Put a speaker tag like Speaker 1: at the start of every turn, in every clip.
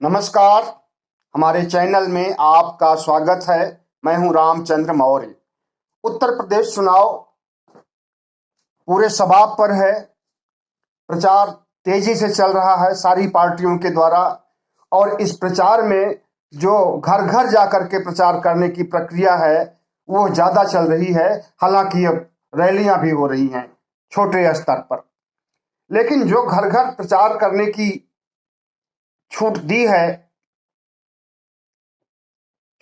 Speaker 1: नमस्कार। हमारे चैनल में आपका स्वागत है। मैं हूं रामचंद्र मौर्य। उत्तर प्रदेश चुनाव पूरे शबाब पर है। प्रचार तेजी से चल रहा है सारी पार्टियों के द्वारा, और इस प्रचार में जो घर घर जाकर के प्रचार करने की प्रक्रिया है वो ज्यादा चल रही है। हालांकि अब रैलियां भी हो रही हैं छोटे स्तर पर, लेकिन जो घर घर प्रचार करने की छूट दी है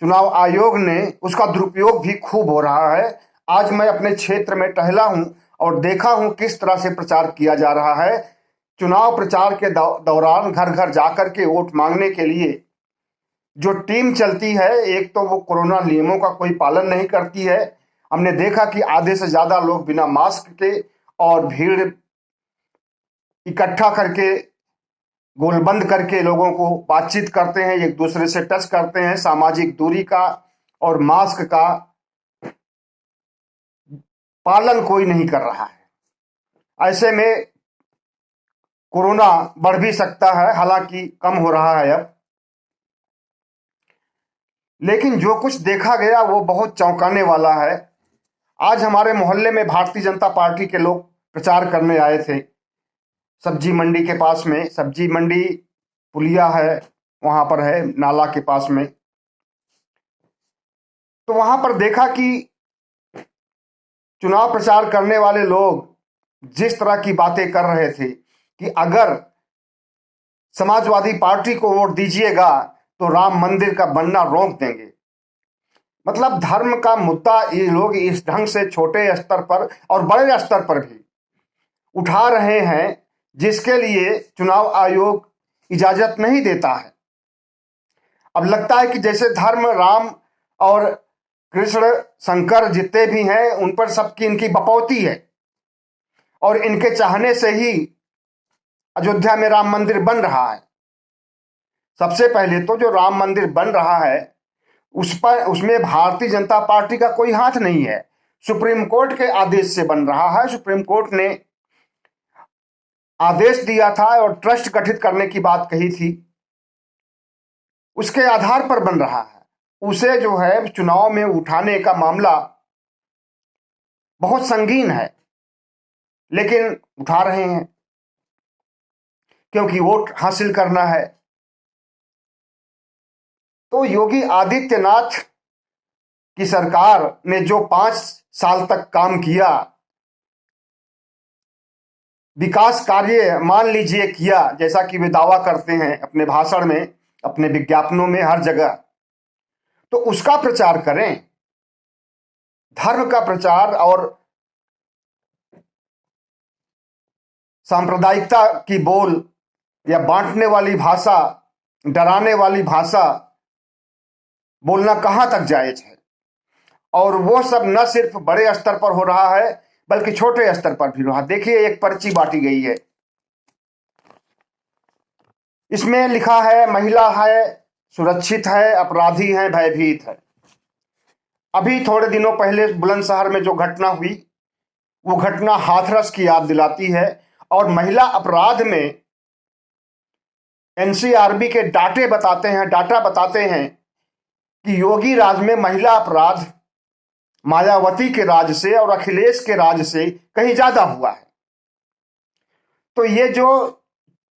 Speaker 1: चुनाव आयोग ने, उसका दुरुपयोग भी खूब हो रहा है। आज मैं अपने क्षेत्र में टहला हूं और देखा हूं किस तरह से प्रचार किया जा रहा है। चुनाव प्रचार के दौरान घर घर जाकर के वोट मांगने के लिए जो टीम चलती है, एक तो वो कोरोना नियमों का कोई पालन नहीं करती है। हमने देखा कि आधे से ज्यादा लोग बिना मास्क के और भीड़ इकट्ठा करके गोलबंद करके लोगों को बातचीत करते हैं, एक दूसरे से टच करते हैं। सामाजिक दूरी का और मास्क का पालन कोई नहीं कर रहा है। ऐसे में कोरोना बढ़ भी सकता है, हालांकि कम हो रहा है अब। लेकिन जो कुछ देखा गया वो बहुत चौंकाने वाला है। आज हमारे मोहल्ले में भारतीय जनता पार्टी के लोग प्रचार करने आए थे। सब्जी मंडी के पास में, सब्जी मंडी पुलिया है, वहां पर है नाला के पास में। तो वहां पर देखा कि चुनाव प्रचार करने वाले लोग जिस तरह की बातें कर रहे थे कि अगर समाजवादी पार्टी को वोट दीजिएगा तो राम मंदिर का बनना रोक देंगे। मतलब धर्म का मुद्दा ये लोग इस ढंग से छोटे स्तर पर और बड़े स्तर पर भी उठा रहे हैं, जिसके लिए चुनाव आयोग इजाजत नहीं देता है। अब लगता है कि जैसे धर्म, राम और कृष्ण, शंकर जितने भी हैं उन पर सबकी इनकी बपौती है, और इनके चाहने से ही अयोध्या में राम मंदिर बन रहा है। सबसे पहले तो जो राम मंदिर बन रहा है उसमें भारतीय जनता पार्टी का कोई हाथ नहीं है। सुप्रीम कोर्ट के आदेश से बन रहा है। सुप्रीम कोर्ट ने आदेश दिया था और ट्रस्ट गठित करने की बात कही थी, उसके आधार पर बन रहा है। उसे जो है चुनाव में उठाने का मामला बहुत संगीन है, लेकिन उठा रहे हैं क्योंकि वोट हासिल करना है। तो योगी आदित्यनाथ की सरकार ने जो 5 साल तक काम किया, विकास कार्य मान लीजिए किया, जैसा कि वे दावा करते हैं अपने भाषण में, अपने विज्ञापनों में, हर जगह, तो उसका प्रचार करें। धर्म का प्रचार और सांप्रदायिकता की बोल या बांटने वाली भाषा, डराने वाली भाषा बोलना कहां तक जायज है। और वो सब न सिर्फ बड़े स्तर पर हो रहा है बल्कि छोटे स्तर पर भी रहा। देखिए, एक पर्ची बांटी गई है, इसमें लिखा है महिला है, सुरक्षित है, अपराधी है, भयभीत है। अभी थोड़े दिनों पहले बुलंदशहर में जो घटना हुई वो घटना हाथरस की याद दिलाती है। और महिला अपराध में एनसीआरबी के डाटा बताते हैं कि योगी राज में महिला अपराध मायावती के राज से और अखिलेश के राज से कहीं ज्यादा हुआ है। तो ये जो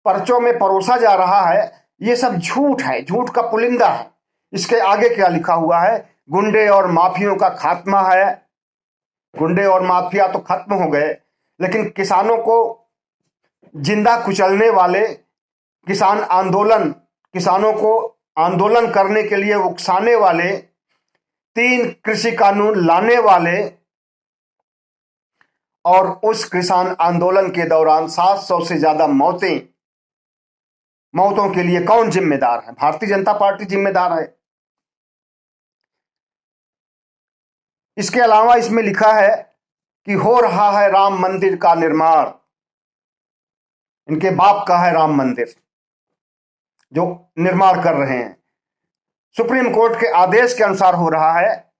Speaker 1: पर्चों में परोसा जा रहा है ये सब झूठ है, झूठ का पुलिंदा है। इसके आगे क्या लिखा हुआ है? गुंडे और माफियों का खात्मा है। गुंडे और माफिया तो खत्म हो गए, लेकिन किसानों को जिंदा कुचलने वाले किसानों को आंदोलन करने के लिए उकसाने वाले, 3 कृषि कानून लाने वाले, और उस किसान आंदोलन के दौरान 700 से ज्यादा मौतों के लिए कौन जिम्मेदार है? भारतीय जनता पार्टी जिम्मेदार है। इसके अलावा इसमें लिखा है कि हो रहा है राम मंदिर का निर्माण। इनके बाप का है राम मंदिर जो निर्माण कर रहे हैं। सुप्रीम कोर्ट के आदेश के अनुसार हो रहा है,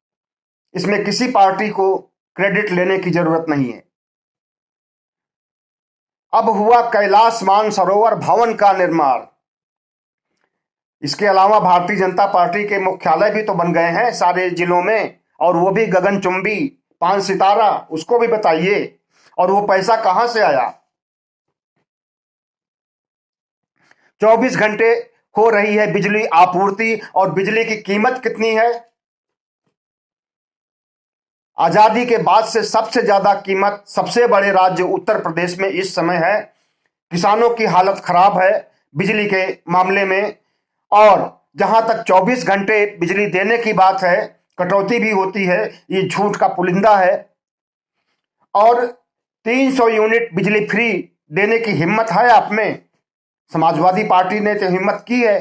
Speaker 1: इसमें किसी पार्टी को क्रेडिट लेने की जरूरत नहीं है। अब हुआ कैलाश मानसरोवर भवन का निर्माण। इसके अलावा भारतीय जनता पार्टी के मुख्यालय भी तो बन गए हैं सारे जिलों में, और वो भी गगनचुंबी 5 सितारा, उसको भी बताइए। और वो पैसा कहां से आया? 24 घंटे हो रही है बिजली आपूर्ति, और बिजली की कीमत कितनी है? आजादी के बाद से सबसे ज्यादा कीमत सबसे बड़े राज्य उत्तर प्रदेश में इस समय है। किसानों की हालत खराब है बिजली के मामले में, और जहां तक 24 घंटे बिजली देने की बात है, कटौती भी होती है, ये झूठ का पुलिंदा है। और 300 यूनिट बिजली फ्री देने की हिम्मत है आप में? समाजवादी पार्टी ने तो हिम्मत की है।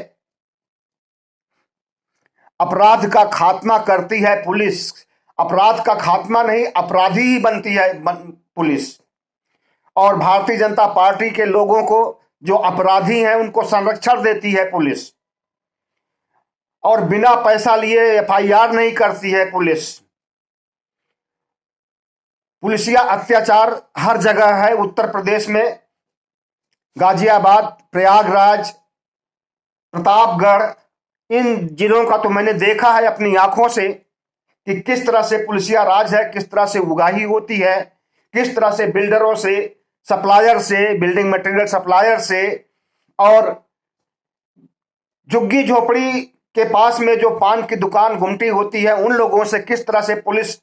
Speaker 1: अपराध का खात्मा करती है पुलिस, अपराध का खात्मा नहीं, अपराधी ही बनती है पुलिस। और भारतीय जनता पार्टी के लोगों को, जो अपराधी हैं, उनको संरक्षण देती है पुलिस, और बिना पैसा लिए एफआईआर नहीं करती है पुलिस। पुलिसिया अत्याचार हर जगह है उत्तर प्रदेश में। गाजियाबाद, प्रयागराज, प्रतापगढ़, इन जिलों का तो मैंने देखा है अपनी आंखों से कि किस तरह से पुलिसिया राज है, किस तरह से उगाही होती है, किस तरह से बिल्डरों से, सप्लायर से, बिल्डिंग मटेरियल सप्लायर से, और झुग्गी झोपड़ी के पास में जो पान की दुकान गुमटी होती है, उन लोगों से किस तरह से पुलिस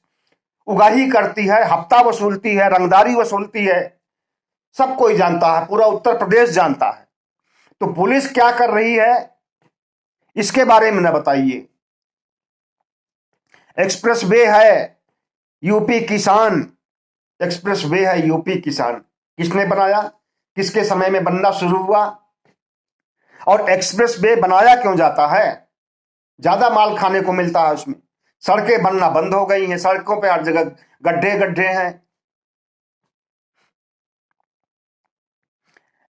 Speaker 1: उगाही करती है, हफ्ता वसूलती है, रंगदारी वसूलती है। सब कोई जानता है, पूरा उत्तर प्रदेश जानता है। तो पुलिस क्या कर रही है, इसके बारे में न बताइए। एक्सप्रेस वे है यूपी किसान, एक्सप्रेस वे है यूपी किसान, किसने बनाया, किसके समय में बनना शुरू हुआ? और एक्सप्रेस वे बनाया क्यों जाता है? ज्यादा माल खाने को मिलता है उसमें। सड़कें बनना बंद हो गई हैं, सड़कों पे हर जगह गड्ढे गड्ढे हैं।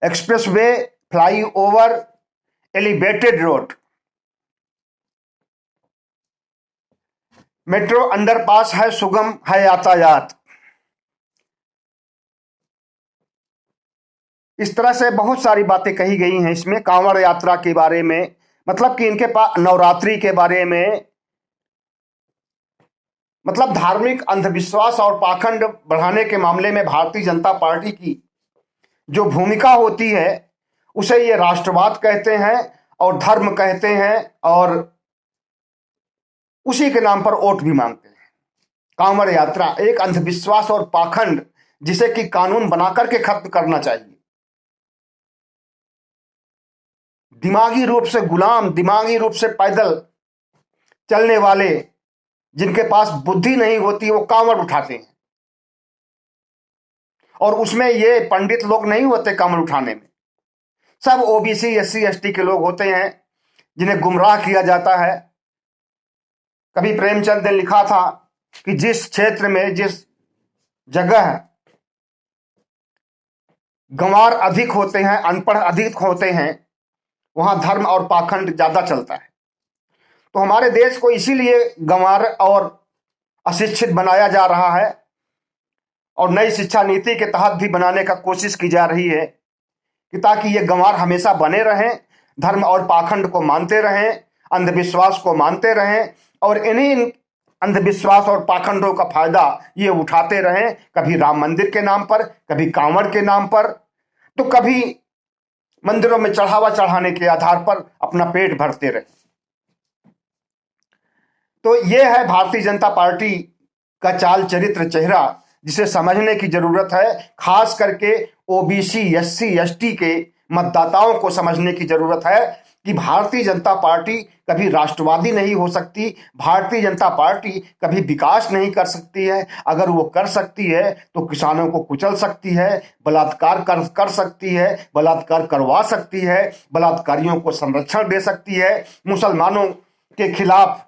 Speaker 1: Express way, fly over, elevated road, metro underpass है, सुगम है यातायात। इस तरह से बहुत सारी बातें कही गई हैं इसमें। कांवड़ यात्रा के बारे में, मतलब कि इनके पास नवरात्रि के बारे में, मतलब धार्मिक अंधविश्वास और पाखंड बढ़ाने के मामले में भारतीय जनता पार्टी की जो भूमिका होती है, उसे ये राष्ट्रवाद कहते हैं और धर्म कहते हैं, और उसी के नाम पर वोट भी मांगते हैं। कांवड़ यात्रा एक अंधविश्वास और पाखंड, जिसे कि कानून बनाकर के खत्म करना चाहिए। दिमागी रूप से गुलाम, दिमागी रूप से पैदल चलने वाले, जिनके पास बुद्धि नहीं होती, वो कांवड़ उठाते हैं। और उसमें ये पंडित लोग नहीं होते कांवड़ उठाने में, सब ओबीसी, एससी, एसटी के लोग होते हैं, जिन्हें गुमराह किया जाता है। कभी प्रेमचंद ने लिखा था कि जिस क्षेत्र में, जिस जगह गंवार अधिक होते हैं, अनपढ़ अधिक होते हैं, वहां धर्म और पाखंड ज्यादा चलता है। तो हमारे देश को इसीलिए गंवार और अशिक्षित बनाया जा रहा है, और नई शिक्षा नीति के तहत भी बनाने का कोशिश की जा रही है, कि ताकि ये गंवार हमेशा बने रहें, धर्म और पाखंड को मानते रहें, अंधविश्वास को मानते रहें, और इन्हीं अंधविश्वास और पाखंडों का फायदा ये उठाते रहें, कभी राम मंदिर के नाम पर, कभी कांवड़ के नाम पर, तो कभी मंदिरों में चढ़ावा चढ़ाने के आधार पर अपना पेट भरते रहे। तो ये है भारतीय जनता पार्टी का चाल चरित्र, चेहरा, जिसे समझने की जरूरत है। खास करके ओबीसी, एससी, एसटी के मतदाताओं को समझने की जरूरत है कि भारतीय जनता पार्टी कभी राष्ट्रवादी नहीं हो सकती, भारतीय जनता पार्टी कभी विकास नहीं कर सकती है। अगर वो कर सकती है तो किसानों को कुचल सकती है, बलात्कार कर सकती है, बलात्कार करवा सकती है, बलात्कारियों को संरक्षण दे सकती है, मुसलमानों के खिलाफ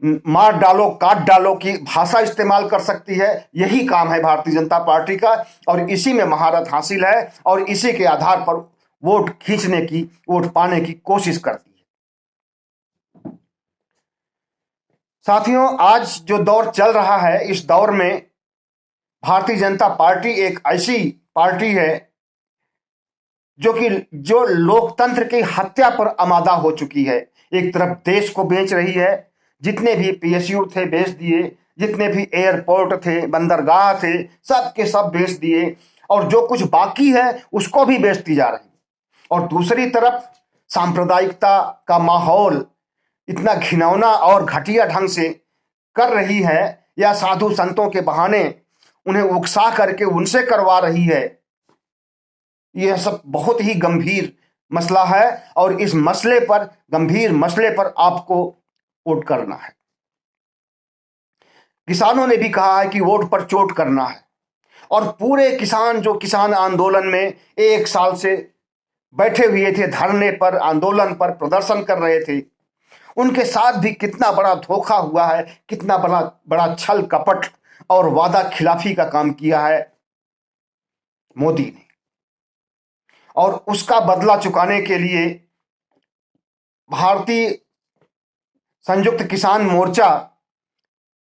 Speaker 1: मार डालो, काट डालो की भाषा इस्तेमाल कर सकती है। यही काम है भारतीय जनता पार्टी का, और इसी में महारत हासिल है, और इसी के आधार पर वोट खींचने की, वोट पाने की कोशिश करती है। साथियों, आज जो दौर चल रहा है, इस दौर में भारतीय जनता पार्टी एक ऐसी पार्टी है जो लोकतंत्र की हत्या पर आमादा हो चुकी है। एक तरफ देश को बेच रही है, जितने भी पीएसयू थे बेच दिए, जितने भी एयरपोर्ट थे, बंदरगाह थे, सब के सब बेच दिए, और जो कुछ बाकी है उसको भी बेचती जा रही है। और दूसरी तरफ सांप्रदायिकता का माहौल इतना घिनौना और घटिया ढंग से कर रही है, या साधु संतों के बहाने उन्हें उकसा करके उनसे करवा रही है। यह सब बहुत ही गंभीर मसला है, और इस मसले पर, गंभीर मसले पर आपको वोट करना है। किसानों ने भी कहा है कि वोट पर चोट करना है, और पूरे किसान जो किसान आंदोलन में एक साल से बैठे हुए थे, धरने पर, आंदोलन पर, प्रदर्शन कर रहे थे, उनके साथ भी कितना बड़ा धोखा हुआ है, कितना बड़ा बड़ा छल कपट और वादा खिलाफी का काम किया है मोदी ने। और उसका बदला चुकाने के लिए भारतीय संयुक्त किसान मोर्चा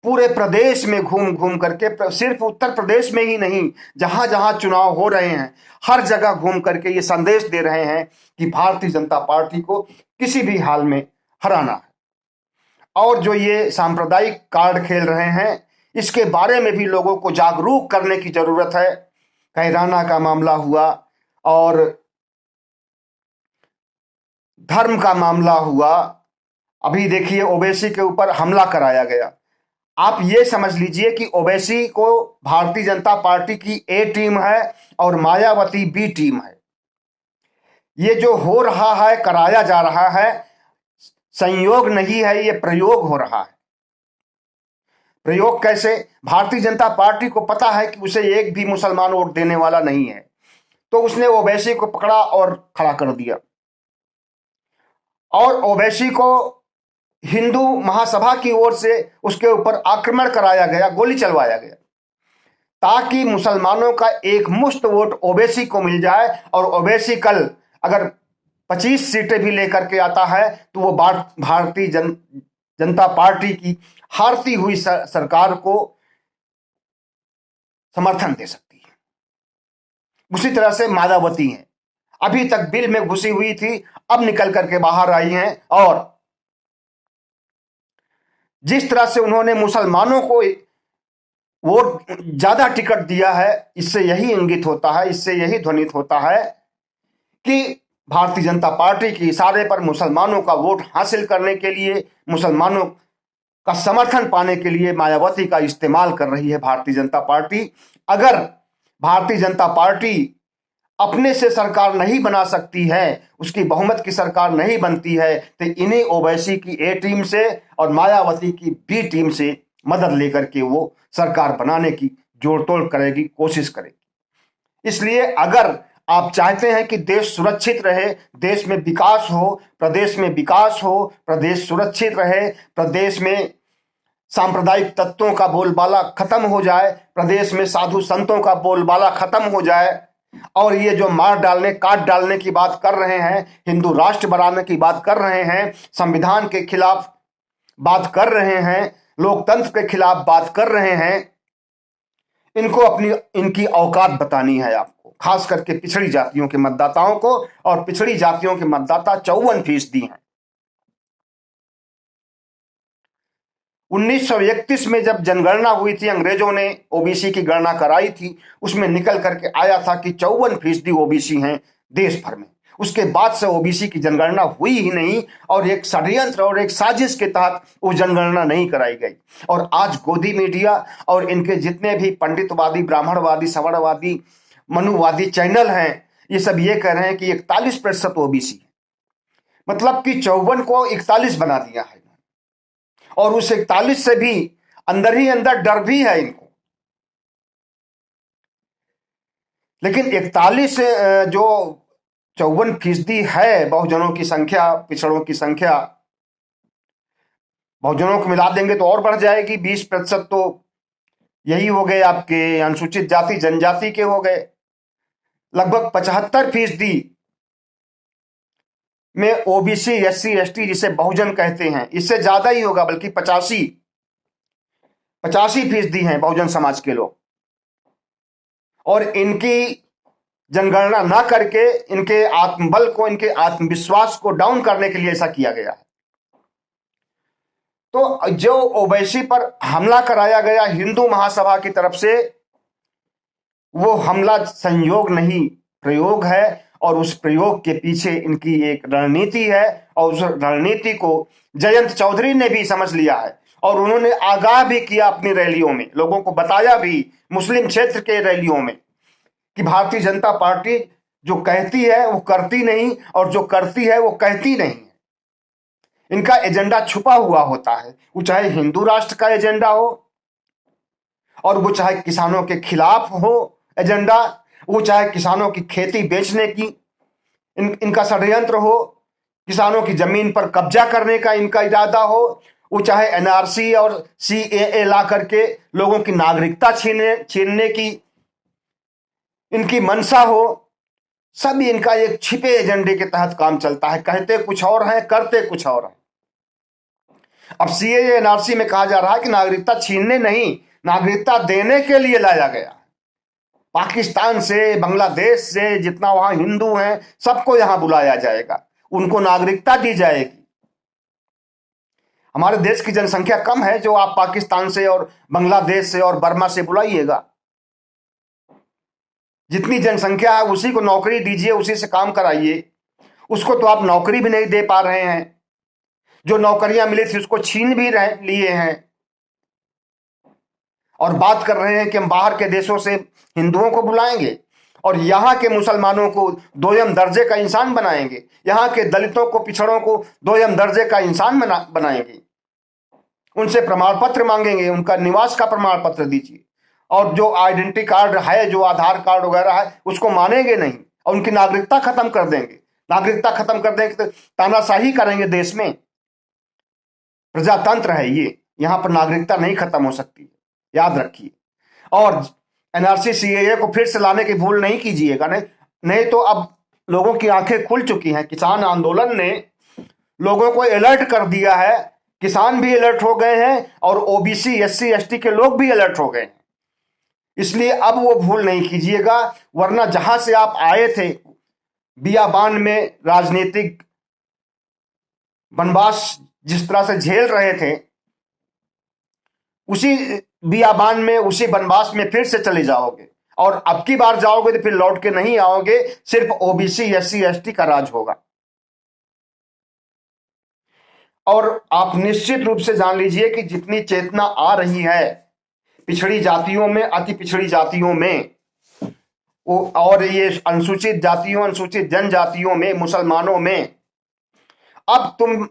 Speaker 1: पूरे प्रदेश में घूम घूम करके, सिर्फ उत्तर प्रदेश में ही नहीं, जहां जहां चुनाव हो रहे हैं हर जगह घूम करके ये संदेश दे रहे हैं कि भारतीय जनता पार्टी को किसी भी हाल में हराना है। और जो ये सांप्रदायिक कार्ड खेल रहे हैं, इसके बारे में भी लोगों को जागरूक करने की जरूरत है। कैराना का मामला हुआ और धर्म का मामला हुआ, अभी देखिए ओवैसी के ऊपर हमला कराया गया। आप ये समझ लीजिए कि ओवैसी को भारतीय जनता पार्टी की ए टीम है और मायावती बी टीम है। ये जो हो रहा है, कराया जा रहा है, संयोग नहीं है, ये प्रयोग हो रहा है। प्रयोग कैसे? भारतीय जनता पार्टी को पता है कि उसे एक भी मुसलमान वोट देने वाला नहीं है, तो उसने ओवैसी को पकड़ा और खड़ा कर दिया, और ओवैसी को हिंदू महासभा की ओर से उसके ऊपर आक्रमण कराया गया, गोली चलवाया गया, ताकि मुसलमानों का एक मुश्त वोट ओवैसी को मिल जाए। और ओवैसी कल अगर 25 सीटें भी लेकर के आता है तो वो भारतीय जनता पार्टी की हारती हुई सरकार को समर्थन दे सकती है। उसी तरह से मायावती हैं, अभी तक बिल में घुसी हुई थी, अब निकल करके बाहर आई हैं, और जिस तरह से उन्होंने मुसलमानों को वोट ज्यादा टिकट दिया है, इससे यही इंगित होता है, इससे यही ध्वनित होता है कि भारतीय जनता पार्टी के इशारे पर मुसलमानों का वोट हासिल करने के लिए, मुसलमानों का समर्थन पाने के लिए मायावती का इस्तेमाल कर रही है भारतीय जनता पार्टी। अगर भारतीय जनता पार्टी अपने से सरकार नहीं बना सकती है, उसकी बहुमत की सरकार नहीं बनती है, तो इन्हीं ओवैसी की ए टीम से और मायावती की बी टीम से मदद लेकर के वो सरकार बनाने की जोड़ तोड़ करेगी, कोशिश करेगी। इसलिए अगर आप चाहते हैं कि देश सुरक्षित रहे, देश में विकास हो, प्रदेश में विकास हो, प्रदेश सुरक्षित रहे, प्रदेश में सांप्रदायिक तत्वों का बोलबाला खत्म हो जाए, प्रदेश में साधु संतों का बोलबाला खत्म हो जाए, और ये जो मार डालने, काट डालने की बात कर रहे हैं, हिंदू राष्ट्र बनाने की बात कर रहे हैं, संविधान के खिलाफ बात कर रहे हैं, लोकतंत्र के खिलाफ बात कर रहे हैं, इनको इनकी औकात बतानी है आपको, खास करके पिछड़ी जातियों के मतदाताओं को। और पिछड़ी जातियों के मतदाता 54% हैं। 1931 में जब जनगणना हुई थी, अंग्रेजों ने ओबीसी की गणना कराई थी, उसमें निकल करके आया था कि 54% ओबीसी हैं देश भर में। उसके बाद से ओबीसी की जनगणना हुई ही नहीं, और एक षड्यंत्र और एक साजिश के तहत वो जनगणना नहीं कराई गई। और आज गोदी मीडिया और इनके जितने भी पंडितवादी, ब्राह्मणवादी, सवर्णवादी, मनुवादी चैनल हैं, ये सब ये कह रहे हैं कि 41% ओबीसी है, मतलब कि 54 को 41 बना दिया है, और उस 41 से भी अंदर ही अंदर डर भी है इनको। लेकिन 41 जो 54% है बहुजनों की संख्या, पिछड़ों की संख्या, बहुजनों को मिला देंगे तो और बढ़ जाएगी। 20% तो यही हो गए आपके अनुसूचित जाति जनजाति के हो गए। लगभग 75% में ओबीसी, एससी, एसटी जिसे बहुजन कहते हैं, इससे ज्यादा ही होगा, बल्कि 85% हैं बहुजन समाज के लोग। और इनकी जनगणना ना करके इनके आत्मबल को, इनके आत्मविश्वास को डाउन करने के लिए ऐसा किया गया है। तो जो ओवैसी पर हमला कराया गया हिंदू महासभा की तरफ से, वो हमला संयोग नहीं, प्रयोग है, और उस प्रयोग के पीछे इनकी एक रणनीति है, और उस रणनीति को जयंत चौधरी ने भी समझ लिया है, और उन्होंने आगाह भी किया अपनी रैलियों में, लोगों को बताया भी मुस्लिम क्षेत्र के रैलियों में कि भारतीय जनता पार्टी जो कहती है वो करती नहीं, और जो करती है वो कहती नहीं है। इनका एजेंडा छुपा हुआ होता है, वो चाहे हिंदू राष्ट्र का एजेंडा हो, और वो चाहे किसानों के खिलाफ हो एजेंडा, वो चाहे किसानों की खेती बेचने की इनका षड्यंत्र हो, किसानों की जमीन पर कब्जा करने का इनका इरादा हो, वो चाहे एनआरसी और सीएए ला करके लोगों की नागरिकता छीनने की इनकी मंशा हो, सब इनका एक छिपे एजेंडे के तहत काम चलता है। कहते कुछ और हैं, करते कुछ और हैं। अब सीएए एनआरसी में कहा जा रहा है कि नागरिकता छीनने नहीं, नागरिकता देने के लिए लाया गया। पाकिस्तान से, बांग्लादेश से जितना वहां हिंदू हैं सबको यहां बुलाया जाएगा, उनको नागरिकता दी जाएगी। हमारे देश की जनसंख्या कम है जो आप पाकिस्तान से और बांग्लादेश से और बर्मा से बुलाइएगा। जितनी जनसंख्या है उसी को नौकरी दीजिए, उसी से काम कराइए। उसको तो आप नौकरी भी नहीं दे पा रहे हैं, जो नौकरियां मिली थी उसको छीन भी लिए हैं, और बात कर रहे हैं कि हम बाहर के देशों से हिंदुओं को बुलाएंगे और यहाँ के मुसलमानों को दोयम दर्जे का इंसान बनाएंगे, यहाँ के दलितों को, पिछड़ों को दोयम दर्जे का इंसान बनाएंगे, उनसे प्रमाण पत्र मांगेंगे, उनका निवास का प्रमाण पत्र दीजिए, और जो आइडेंटिटी कार्ड है, जो आधार कार्ड वगैरह है, उसको मानेंगे नहीं, और उनकी नागरिकता खत्म कर देंगे। नागरिकता खत्म कर देंगे तो तानाशाही करेंगे देश में। प्रजातंत्र है ये, यहां पर नागरिकता नहीं खत्म हो सकती, याद रखिए। और एनआरसी सीएए को फिर से लाने की भूल नहीं कीजिएगा, नहीं तो अब लोगों की आंखें खुल चुकी हैं। किसान आंदोलन ने लोगों को अलर्ट कर दिया है, किसान भी अलर्ट हो गए हैं और ओबीसी, एससी, एसटी के लोग भी अलर्ट हो गए हैं। इसलिए अब वो भूल नहीं कीजिएगा, वरना जहां से आप आए थे बियाबान में राजनीतिक वनवास जिस तरह से झेल रहे थे, उसी बियाबान में, उसी वनवास में फिर से चले जाओगे, और अब की बार जाओगे तो फिर लौट के नहीं आओगे, सिर्फ ओबीसी, एससी, एसटी का राज होगा। और आप निश्चित रूप से जान लीजिए कि जितनी चेतना आ रही है पिछड़ी जातियों में, अति पिछड़ी जातियों में, और ये अनुसूचित जातियों, अनुसूचित जनजातियों में, मुसलमानों में, अब तुम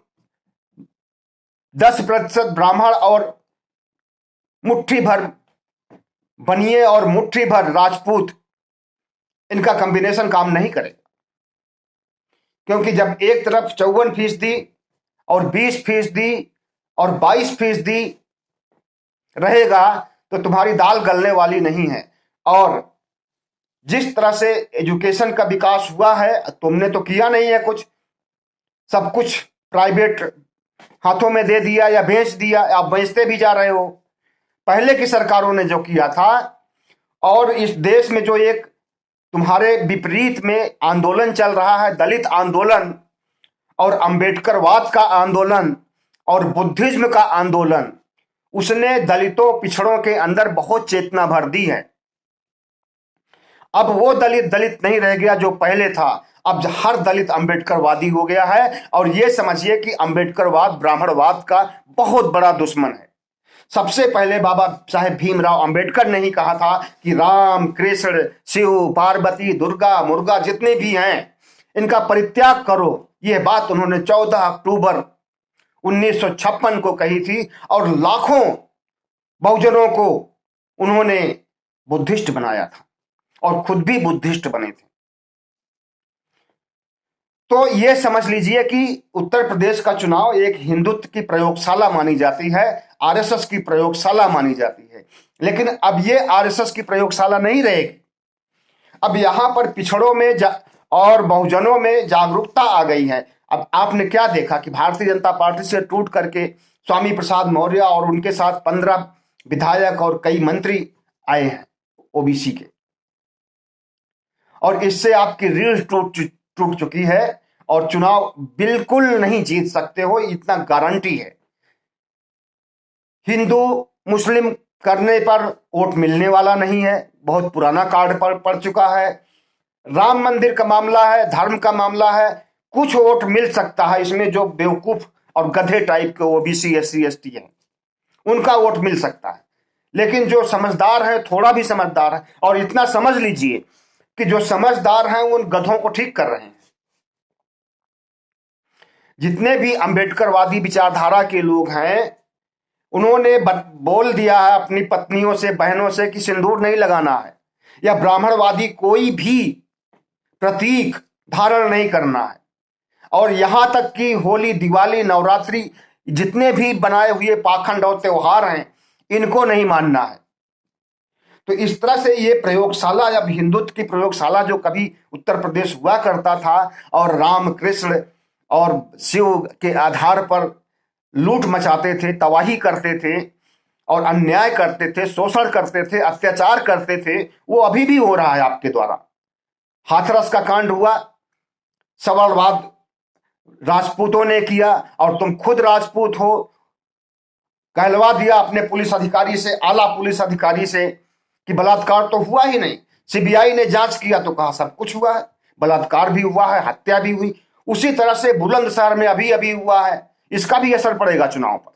Speaker 1: 10% ब्राह्मण और मुट्ठी भर बनिए और मुट्ठी भर राजपूत, इनका कॉम्बिनेशन काम नहीं करेगा। क्योंकि जब एक तरफ 54% और 20% और 22% रहेगा तो तुम्हारी दाल गलने वाली नहीं है। और जिस तरह से एजुकेशन का विकास हुआ है, तुमने तो किया नहीं है कुछ, सब कुछ प्राइवेट हाथों में दे दिया या बेच दिया, आप बेचते भी जा रहे हो। पहले की सरकारों ने जो किया था, और इस देश में जो एक तुम्हारे विपरीत में आंदोलन चल रहा है, दलित आंदोलन और अंबेडकरवाद का आंदोलन और बुद्धिज्म का आंदोलन, उसने दलितों, पिछड़ों के अंदर बहुत चेतना भर दी है। अब वो दलित नहीं रह गया जो पहले था, अब हर दलित अंबेडकरवादी हो गया है। और ये समझिए कि अंबेडकरवाद ब्राह्मणवाद का बहुत बड़ा दुश्मन है। सबसे पहले बाबा साहेब भीमराव अंबेडकर ने ही कहा था कि राम, कृष्ण, शिव, पार्वती, दुर्गा, मुर्गा जितने भी हैं, इनका परित्याग करो। यह बात उन्होंने 14 अक्टूबर 1956 को कही थी, और लाखों बहुजनों को उन्होंने बुद्धिस्ट बनाया था, और खुद भी बुद्धिस्ट बने थे। तो यह समझ लीजिए कि उत्तर प्रदेश का चुनाव एक हिंदुत्व की प्रयोगशाला मानी जाती है, आरएसएस की प्रयोगशाला मानी जाती है। लेकिन अब ये आरएसएस की प्रयोगशाला नहीं रहेगी। अब यहां पर पिछड़ों में और बहुजनों में जागरूकता आ गई है। अब आपने क्या देखा कि भारतीय जनता पार्टी से टूट करके स्वामी प्रसाद मौर्य और उनके साथ 15 विधायक और कई मंत्री आए हैं ओबीसी के, और इससे आपकी रीढ़ टूट चुकी है और चुनाव बिल्कुल नहीं जीत सकते हो, इतना गारंटी है। हिंदू मुस्लिम करने पर वोट मिलने वाला नहीं है, बहुत पुराना कार्ड पर पड़ चुका है। राम मंदिर का मामला है, धर्म का मामला है, कुछ वोट मिल सकता है इसमें, जो बेवकूफ और गधे टाइप के ओबीसी SC ST हैं उनका वोट मिल सकता है। लेकिन जो समझदार है, थोड़ा भी समझदार है, और इतना समझ लीजिए कि जो समझदार हैं उन गधों को ठीक कर रहे हैं। जितने भी अंबेडकरवादी विचारधारा के लोग हैं उन्होंने बोल दिया है अपनी पत्नियों से, बहनों से कि सिंदूर नहीं लगाना है, या ब्राह्मणवादी कोई भी प्रतीक धारण नहीं करना है, और यहां तक कि होली, दिवाली, नवरात्रि, जितने भी बनाए हुए पाखंड और त्योहार हैं इनको नहीं मानना है। तो इस तरह से ये प्रयोगशाला, अब हिंदुत्व की प्रयोगशाला जो कभी उत्तर प्रदेश हुआ करता था और राम कृष्ण और शिव के आधार पर लूट मचाते थे, तबाही करते थे और अन्याय करते थे, शोषण करते थे, अत्याचार करते थे, वो अभी भी हो रहा है आपके द्वारा। हाथरस का कांड हुआ, सवालवाद राजपूतों ने किया और तुम खुद राजपूत हो, कहलवा दिया अपने पुलिस अधिकारी से, आला पुलिस अधिकारी से, कि बलात्कार तो हुआ ही नहीं। CBI ने जांच किया तो कहा सब कुछ हुआ है, बलात्कार भी हुआ है, हत्या भी हुई। उसी तरह से बुलंदशहर में अभी अभी हुआ है, इसका भी असर पड़ेगा चुनाव पर।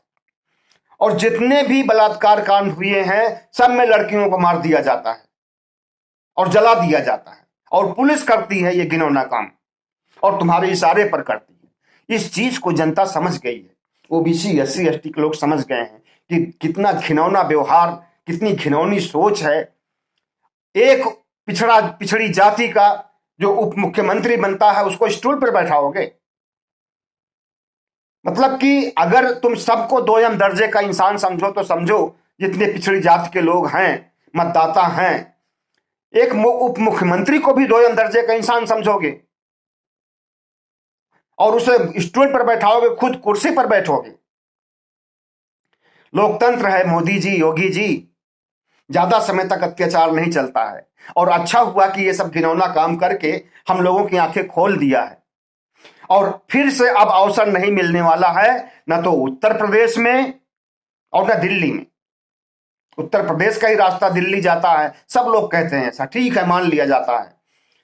Speaker 1: और जितने भी बलात्कार कांड हुए हैं सब में लड़कियों को मार दिया जाता है और जला दिया जाता है, और पुलिस करती है ये घिनौना काम, और तुम्हारे इशारे पर करती है। इस चीज को जनता समझ गई है, ओबीसी SC ST के लोग समझ गए हैं कि कितना घिनौना व्यवहार, कितनी घिनौनी सोच है। एक पिछड़ी जाति का जो उप मुख्यमंत्री बनता है उसको स्टूल पर बैठाओगे? मतलब कि अगर तुम सबको दोयम दर्जे का इंसान समझो तो समझो जितने पिछड़ी जाति के लोग हैं, मतदाता हैं, एक उप मुख्यमंत्री को भी दोयम दर्जे का इंसान समझोगे और उसे स्टूल पर बैठाओगे, खुद कुर्सी पर बैठोगे। लोकतंत्र है मोदी जी, योगी जी, ज्यादा समय तक अत्याचार नहीं चलता है। और अच्छा हुआ कि ये सब घिनौना काम करके हम लोगों की आंखें खोल दिया है, और फिर से अब अवसर नहीं मिलने वाला है, न तो उत्तर प्रदेश में और न दिल्ली में। उत्तर प्रदेश का ही रास्ता दिल्ली जाता है, सब लोग कहते हैं ऐसा, ठीक है, मान लिया जाता है।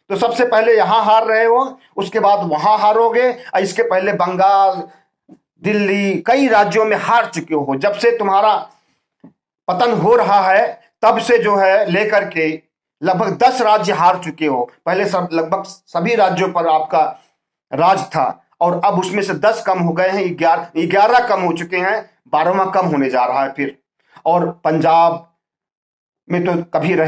Speaker 1: तो सबसे पहले यहां हार रहे हो, उसके बाद वहां हारोगे, और इसके पहले बंगाल, दिल्ली, कई राज्यों में हार चुके हो। जब से तुम्हारा पतन हो रहा है तब से जो है लेकर के लगभग 10 राज्य हार चुके हो। पहले सब लगभग सभी राज्यों पर आपका राज था, और अब उसमें से 10 कम हो गए हैं, 11 कम हो चुके हैं, 12वां कम होने जा रहा है फिर। और पंजाब में तो कभी रहे